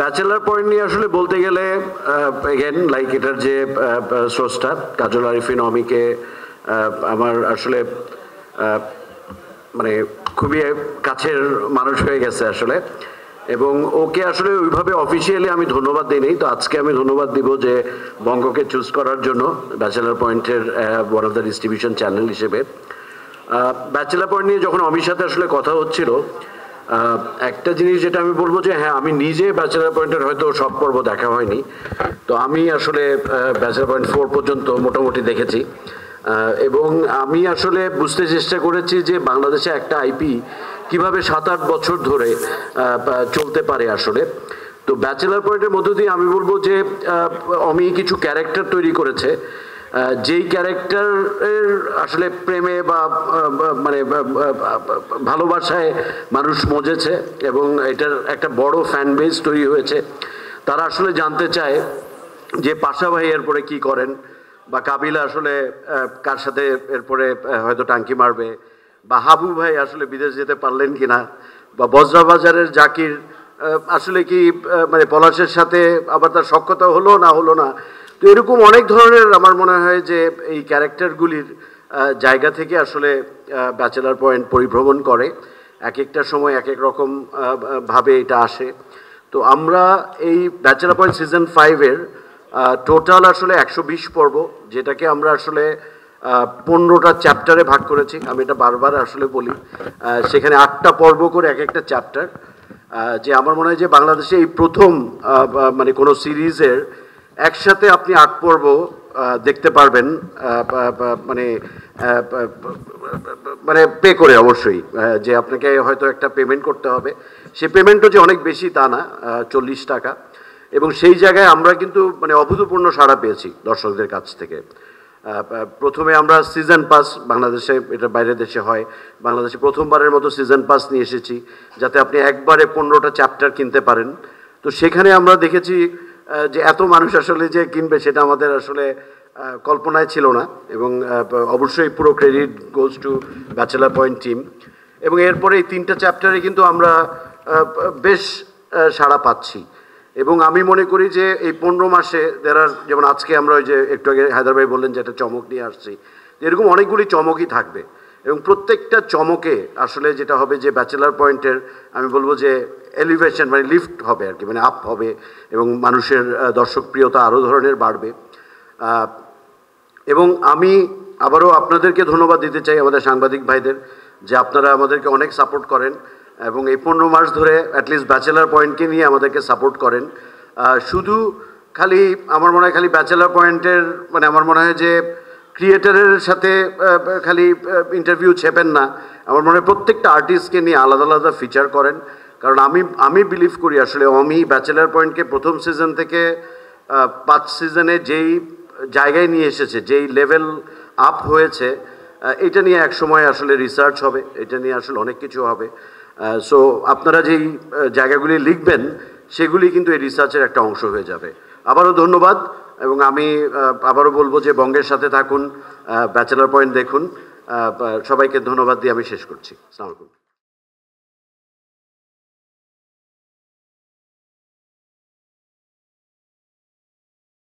Bachelor point নিয়ে আসলে বলতে গেলে এগেন লাইক এটার যে স্রষ্টা কাজল আরিফিন অমিকে আমার আসলে মানে খুবই কাছের মানুষ হয়ে গেছে আসলে, এবং ওকে আসলে ওইভাবে অফিসিয়ালি আমি ধন্যবাদ দিই নাই। তো আজকে আমি ধন্যবাদ দিব যে বঙ্গকে চুজ করার জন্য ব্যাচেলার পয়েন্টের one of the distribution channel হিসেবে। ব্যাচেলার পয়েন্ট নিয়ে যখন অমির সাথে আসলে কথা হচ্ছিল, একটা জিনিস যেটা আমি বলবো যে হ্যাঁ, আমি নিজে ব্যাচেলার পয়েন্টের হয়তো সব পর্ব দেখা হয়নি, তো আমি আসলে ব্যাচেলার পয়েন্ট 4 পর্যন্ত মোটামুটি দেখেছি, এবং আমি আসলে বুঝতে চেষ্টা করেছি যে বাংলাদেশে একটা আইপি কিভাবে 7-8 বছর ধরে চলতে পারে আসলে। তো ব্যাচেলার পয়েন্টের মধ্য দিয়ে আমি বলবো যে অমি কিছু ক্যারেক্টার তৈরি করেছে, যেই ক্যারেক্টারের আসলে প্রেমে বা মানে ভালোবাসায় মানুষ মজেছে, এবং এটার একটা বড় ফ্যান বেস তৈরি হয়েছে। তারা আসলে জানতে চায় যে পাশা ভাই এরপরে কি করেন, বা কাবিলা আসলে কার সাথে এরপরে হয়তো টাঙ্কি মারবে, বা হাবু ভাই আসলে বিদেশ যেতে পারলেন কিনা, বা বজ্রাবাজারের জাকির আসলে কি মানে পলাশের সাথে আবার তার সখ্যতা হলো না। তো এরকম অনেক ধরনের আমার মনে হয় যে এই ক্যারেক্টারগুলির জায়গা থেকে আসলে ব্যাচেলার পয়েন্ট পরিভ্রমণ করে, এক একটা সময় এক এক রকম ভাবে এটা আসে। তো আমরা এই ব্যাচেলার পয়েন্ট সিজন 5-এর টোটাল আসলে 120 পর্ব, যেটাকে আমরা আসলে 15টা চ্যাপ্টারে ভাগ করেছি। আমি এটা বারবার আসলে বলি, সেখানে 8টা পর্ব করে এক একটা চ্যাপ্টার, যে আমার মনে হয় যে বাংলাদেশে এই প্রথম মানে কোনো সিরিজের একসাথে আপনি 8 পর্ব দেখতে পারবেন, মানে মানে পে করে অবশ্যই, যে আপনাকে হয়তো একটা পেমেন্ট করতে হবে, সে পেমেন্টও যে অনেক বেশি তা না, 40 টাকা। এবং সেই জায়গায় আমরা কিন্তু মানে অভূতপূর্ণ সাড়া পেয়েছি দর্শকদের কাছ থেকে। প্রথমে আমরা সিজন পাস, বাংলাদেশে এটা বাইরের দেশে হয়, বাংলাদেশে প্রথমবারের মতো সিজন পাস নিয়ে এসেছি, যাতে আপনি একবারে 15টা চ্যাপ্টার কিনতে পারেন। তো সেখানে আমরা দেখেছি যে এত মানুষ আসলে যে কিনবে সেটা আমাদের আসলে কল্পনায় ছিল না, এবং অবশ্যই পুরো credit goes to bachelor point team. এবং এরপরে এই 3টা চ্যাপ্টারে কিন্তু আমরা বেশ সাড়া পাচ্ছি, এবং আমি মনে করি যে এই 15 মাসে যেমন আজকে আমরা ওই যে একটু আগে হায়দার ভাই বললেন যে একটা চমক নিয়ে আসছি, এরকম অনেকগুলি চমকই থাকবে, এবং প্রত্যেকটা চমকে আসলে যেটা হবে যে ব্যাচেলার পয়েন্টের আমি বলবো যে এলিভেশন মানে লিফট হবে আর কি, মানে আপ হবে, এবং মানুষের দর্শকপ্রিয়তা আরও ধরনের বাড়বে। এবং আমি আবারও আপনাদেরকে ধন্যবাদ দিতে চাই, আমাদের সাংবাদিক ভাইদের, যে আপনারা আমাদেরকে অনেক সাপোর্ট করেন, এবং এই 15 মাস ধরে অ্যাটলিস্ট ব্যাচেলার পয়েন্টকে নিয়ে আমাদেরকে সাপোর্ট করেন। শুধু খালি আমার মনে হয় খালি ব্যাচেলার পয়েন্টের মানে আমার মনে হয় যে ক্রিয়েটারের সাথে খালি ইন্টারভিউ ছেপেন না, আমার মনে হয় প্রত্যেকটা আর্টিস্টকে নিয়ে আলাদা আলাদা ফিচার করেন। কারণ আমি বিলিভ করি আসলে অমি ব্যাচেলার পয়েন্টকে প্রথম সিজন থেকে 5 সিজনে যেই জায়গায় নিয়ে এসেছে, যেই লেভেল আপ হয়েছে, এটা নিয়ে এক সময় আসলে রিসার্চ হবে, এটা নিয়ে আসলে অনেক কিছু হবে। সো আপনারা যেই জায়গাগুলি লিখবেন সেগুলি কিন্তু এই রিসার্চের একটা অংশ হয়ে যাবে। আবারও ধন্যবাদ, এবং আমি আবারও বলবো যে বঙ্গের সাথে থাকুন, ব্যাচেলার পয়েন্ট দেখুন। সবাইকে ধন্যবাদ দিয়ে আমি শেষ করছি। আসসালামু আলাইকুম।